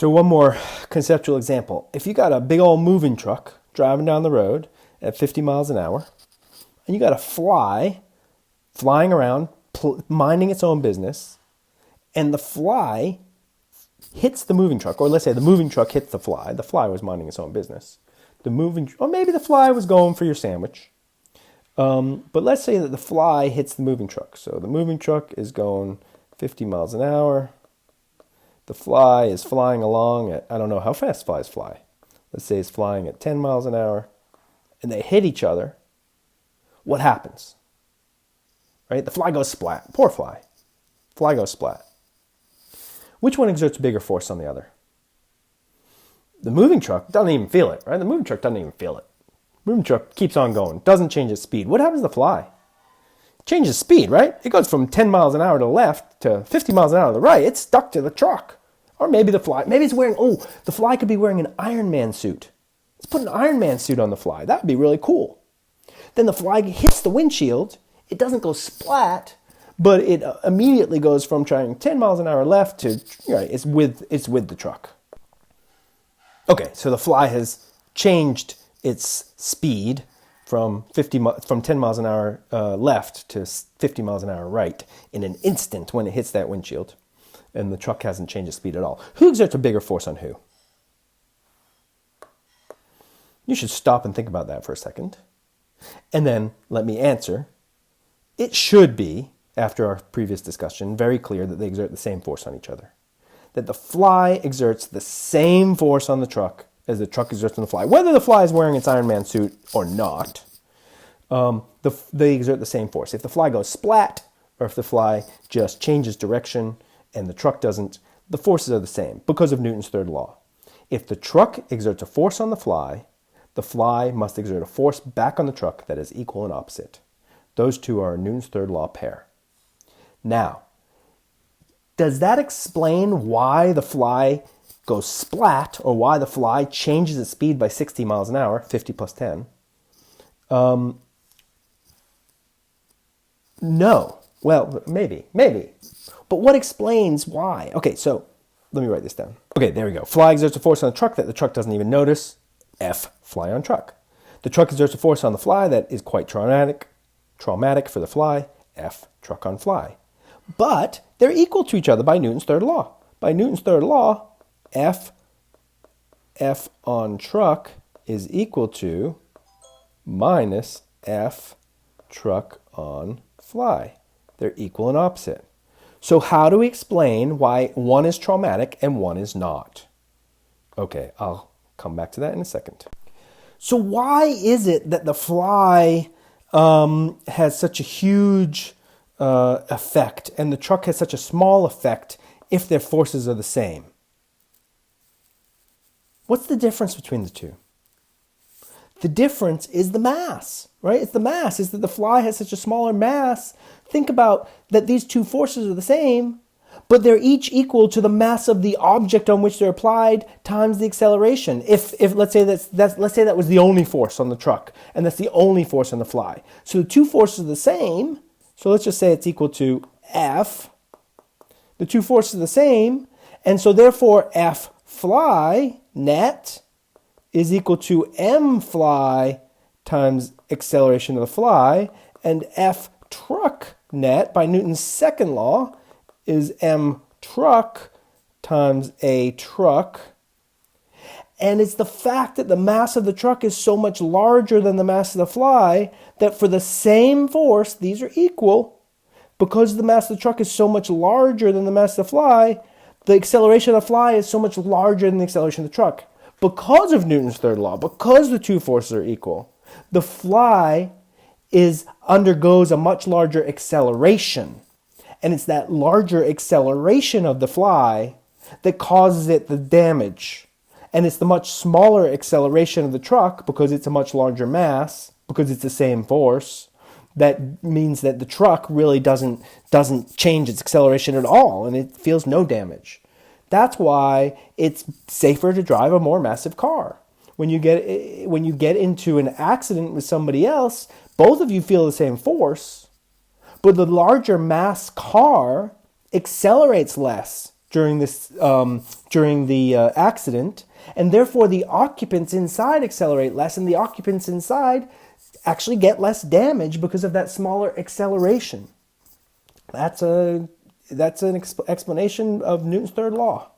So one more conceptual example. If you got a big old moving truck driving down the road at 50 miles an hour, and you got a fly flying around, minding its own business, and the fly hits the moving truck, or let's say the moving truck hits the fly was minding its own business. Or maybe the fly was going for your sandwich. But let's say that the fly hits the moving truck. So the moving truck is going 50 miles an hour. The fly is flying along at, I don't know how fast flies fly. Let's say it's flying at 10 miles an hour. And they hit each other. What happens? Right? The fly goes splat. Poor fly. Fly goes splat. Which one exerts bigger force on the other? The moving truck doesn't even feel it, right? The moving truck doesn't even feel it. The moving truck keeps on going, doesn't change its speed. What happens to the fly? It changes speed, right? It goes from 10 miles an hour to the left to 50 miles an hour to the right. It's stuck to the truck. Or maybe the fly could be wearing an Iron Man suit. Let's put an Iron Man suit on the fly. That would be really cool. Then the fly hits the windshield. It doesn't go splat, but it immediately goes from trying 10 miles an hour left to, it's with the truck. Okay, so the fly has changed its speed from 10 miles an hour left to 50 miles an hour right in an instant when it hits that windshield. And the truck hasn't changed its speed at all. Who exerts a bigger force on who? You should stop and think about that for a second. And then let me answer. It should be, after our previous discussion, very clear that they exert the same force on each other. That the fly exerts the same force on the truck as the truck exerts on the fly. Whether the fly is wearing its Iron Man suit or not, they exert the same force. If the fly goes splat, or if the fly just changes direction and the truck doesn't, the forces are the same because of Newton's third law. If the truck exerts a force on the fly must exert a force back on the truck that is equal and opposite. Those two are a Newton's third law pair. Now, does that explain why the fly goes splat, or why the fly changes its speed by 60 miles an hour, 50 plus 10? No. Well, maybe. But what explains why? Okay, so let me write this down. Okay, there we go. Fly exerts a force on the truck that the truck doesn't even notice. F, fly on truck. The truck exerts a force on the fly that is quite traumatic for the fly. F, truck on fly. But they're equal to each other by Newton's third law. By Newton's third law, F on truck is equal to minus F truck on fly. They're equal and opposite. So how do we explain why one is traumatic and one is not? Okay, I'll come back to that in a second. So why is it that the fly has such a huge effect and the truck has such a small effect if their forces are the same? What's the difference between the two? The difference is the mass, right? It's the mass. It's that the fly has such a smaller mass. Think about that these two forces are the same, but they're each equal to the mass of the object on which they're applied times the acceleration. If let's say that was the only force on the truck, and that's the only force on the fly. So the two forces are the same. So let's just say it's equal to F. The two forces are the same, and so therefore F fly net is equal to m fly times acceleration of the fly, and F truck net by Newton's second law is m truck times a truck. And it's the fact that the mass of the truck is so much larger than the mass of the fly that for the same force, these are equal. Because the mass of the truck is so much larger than the mass of the fly, the acceleration of the fly is so much larger than the acceleration of the truck. Because of Newton's third law, because the two forces are equal, the fly undergoes a much larger acceleration. And it's that larger acceleration of the fly that causes it the damage. And it's the much smaller acceleration of the truck, because it's a much larger mass, because it's the same force, that means that the truck really doesn't change its acceleration at all, and it feels no damage. That's why it's safer to drive a more massive car. When you get into an accident with somebody else, both of you feel the same force, but the larger mass car accelerates less during the accident, and therefore the occupants inside accelerate less, and the occupants inside actually get less damage because of that smaller acceleration. That's an explanation of Newton's third law.